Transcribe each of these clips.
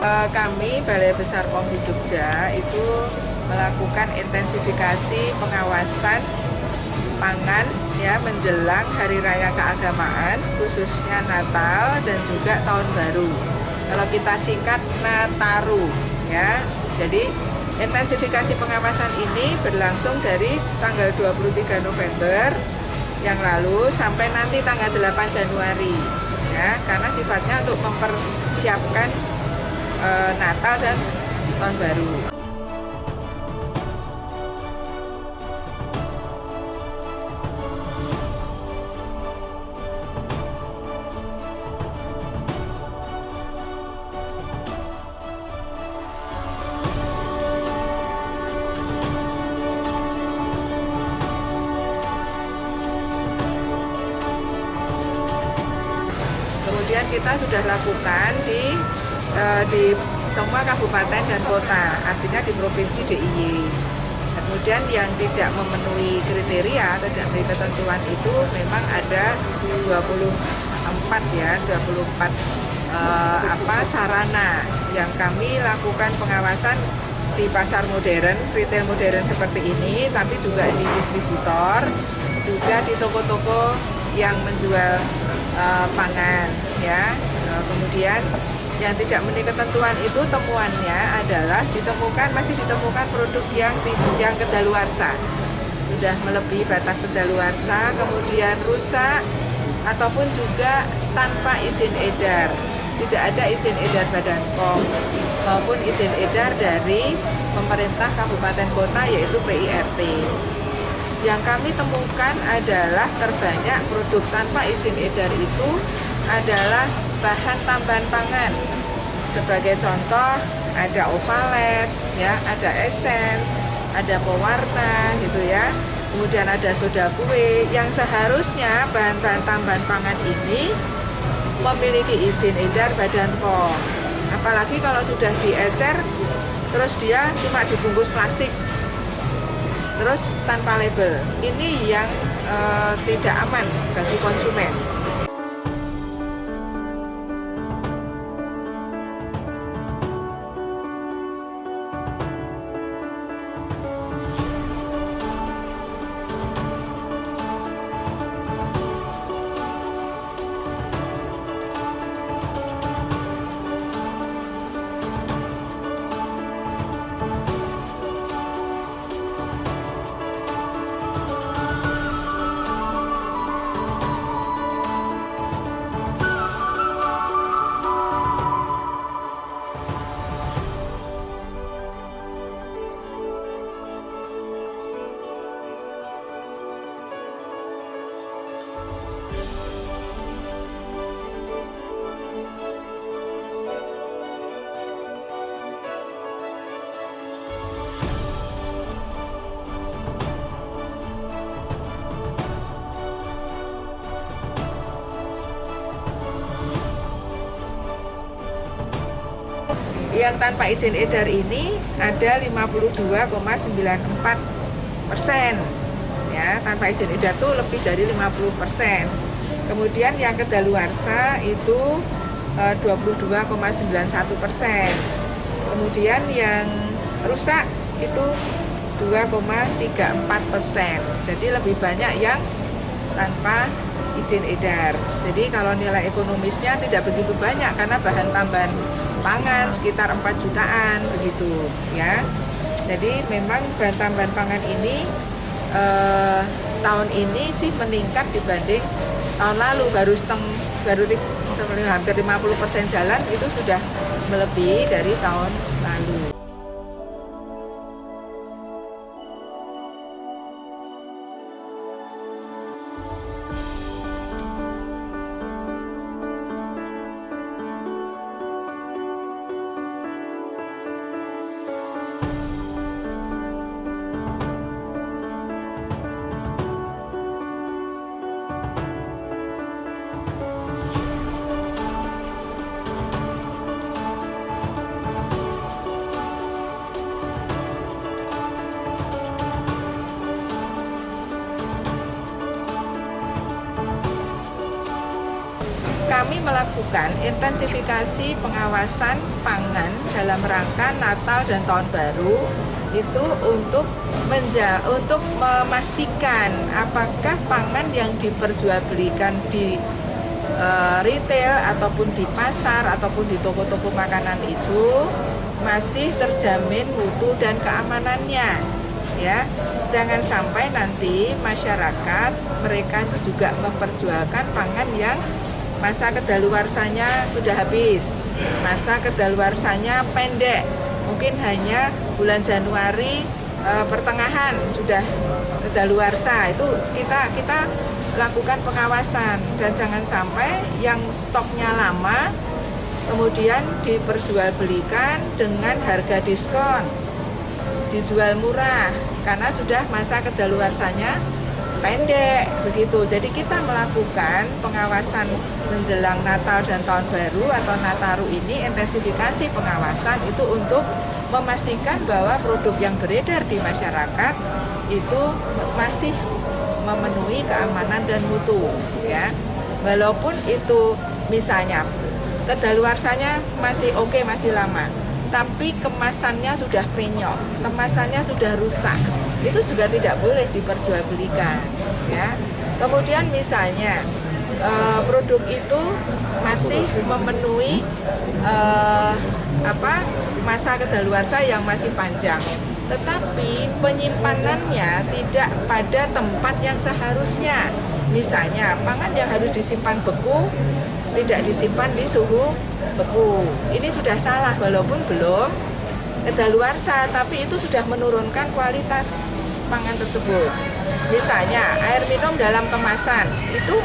Kami Balai Besar POM di Jogja itu melakukan intensifikasi pengawasan pangan ya menjelang hari raya keagamaan, khususnya Natal dan juga Tahun Baru. Kalau kita singkat Nataru ya. Jadi intensifikasi pengawasan ini berlangsung dari tanggal 23 November yang lalu sampai nanti tanggal 8 Januari ya, karena sifatnya untuk mempersiapkan Natal dan Tahun Baru. Kemudian kita sudah lakukan di semua kabupaten dan kota, artinya di provinsi DIY. Kemudian yang tidak memenuhi kriteria, tidak memenuhi ketentuan itu memang ada 24 ya, 24 sarana yang kami lakukan pengawasan di pasar modern, retail modern seperti ini, tapi juga di distributor, juga di toko-toko yang menjual pangan ya. Kemudian yang tidak memenuhi ketentuan itu temuannya adalah masih ditemukan produk yang kedaluarsa, sudah melebihi batas kedaluarsa, kemudian rusak ataupun juga tanpa izin edar, tidak ada izin edar Badan POM maupun izin edar dari pemerintah kabupaten kota yaitu PIRT. Yang kami temukan adalah terbanyak produk tanpa izin edar itu adalah bahan tambahan pangan. Sebagai contoh ada ovalet, ya, ada essence, ada pewarna gitu ya. Kemudian ada soda kue yang seharusnya bahan-bahan tambahan pangan ini memiliki izin edar Badan POM. Apalagi kalau sudah diecer terus dia cuma dibungkus plastik, terus tanpa label, ini yang tidak aman bagi konsumen. Yang tanpa izin edar ini ada 52,94%. Ya, tanpa izin edar itu lebih dari 50%. Kemudian yang kedaluarsa itu 22,91%. Kemudian yang rusak itu 2,34%. Jadi lebih banyak yang tanpa izin edar. Jadi kalau nilai ekonomisnya tidak begitu banyak karena bahan tambahan pangan sekitar 4 jutaan begitu ya. Jadi memang bahan tambahan pangan ini tahun ini sih meningkat dibanding tahun lalu, baru hampir 50% jalan itu sudah melebihi dari tahun lalu. kami melakukan intensifikasi pengawasan pangan dalam rangka Natal dan Tahun Baru itu untuk memastikan apakah pangan yang diperjualbelikan di retail ataupun di pasar ataupun di toko-toko makanan itu masih terjamin mutu dan keamanannya, ya. Jangan sampai nanti masyarakat mereka itu juga memperjualkan pangan yang masa kedaluarsanya sudah habis, masa kedaluarsanya pendek, mungkin hanya bulan Januari pertengahan sudah kedaluarsa. Itu kita lakukan pengawasan, dan jangan sampai yang stoknya lama kemudian diperjualbelikan dengan harga diskon, dijual murah karena sudah masa kedaluarsanya pendek begitu. Jadi kita melakukan pengawasan menjelang Natal dan Tahun Baru atau Nataru ini, intensifikasi pengawasan itu untuk memastikan bahwa produk yang beredar di masyarakat itu masih memenuhi keamanan dan mutu, ya. Walaupun itu misalnya kedaluarsanya masih oke, masih lama, tapi kemasannya sudah penyok, kemasannya sudah rusak, itu juga tidak boleh diperjualbelikan, ya. Kemudian misalnya produk itu masih memenuhi masa kedaluarsa yang masih panjang, tetapi penyimpanannya tidak pada tempat yang seharusnya. Misalnya pangan yang harus disimpan beku tidak disimpan di suhu beku. Ini sudah salah, walaupun belum kedaluarsa, tapi itu sudah menurunkan kualitas pangan tersebut. Misalnya air minum dalam kemasan itu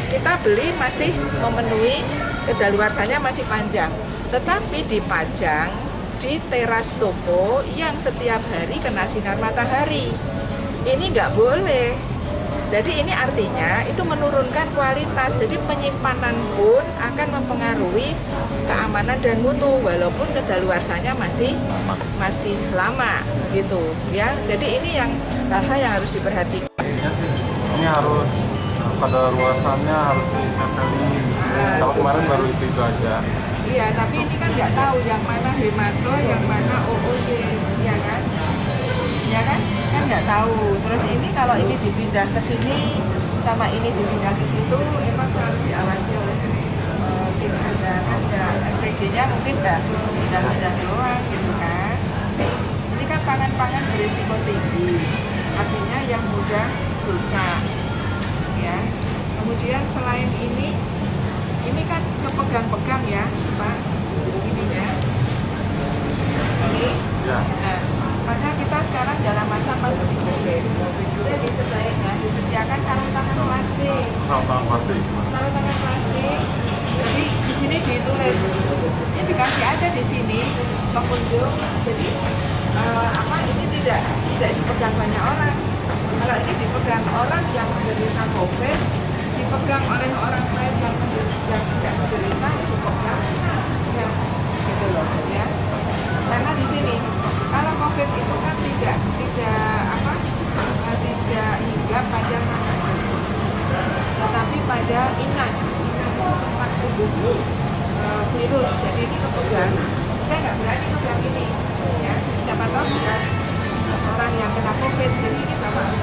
kita beli masih memenuhi kedaluarsanya masih panjang, tetapi dipajang di teras toko yang setiap hari kena sinar matahari. Ini nggak boleh. Jadi ini artinya itu menurunkan kualitas. Jadi penyimpanan pun akan mempengaruhi keamanan dan mutu walaupun kedaluarsanya masih lama gitu, ya. Jadi ini hal-hal yang harus diperhatikan. Ini harus kedaluarsannya harus disetelin. Kalau kemarin baru itu aja. Iya, tapi ini kan nggak tahu yang mana hemato, yang mana OOD, ya kan? Ya kan? Kan nggak tahu. Terus ini kalau ini dipindah ke sini sama ini dipindah ke situ, emang harus diawasi oleh tim ada SPG-nya mungkin nggak pindah-pindah doang gitu kan? Ini kan pangan-pangan berisiko tinggi, artinya yang mudah rusak, ya. Kemudian selain ini kan kepegang-pegang ya, Pak, ininya. Ini. Ya. Nah, maka kita sekarang dalam masa pandemi COVID. Jadi sebaiknya disediakan sarung tangan plastik. Sarung tangan plastik. Sarung tangan plastik. Jadi di sini ditulis, ini dikasih aja di sini pengunjung. Jadi ini tidak dipegang banyak orang. Kalau ini dipegang orang yang menderita COVID, dipegang oleh orang lain yang tidak menderita, dipegang, ya, gitu loh, ya. Karena di sini kalau COVID itu kan tidak hinggap pada makanan, tetapi pada inang tempat tubuh virus. Jadi ini kepegang, saya nggak berani pegang ini, ya. Siapa tahu bekas orang yang kena COVID, jadi ini bapak harus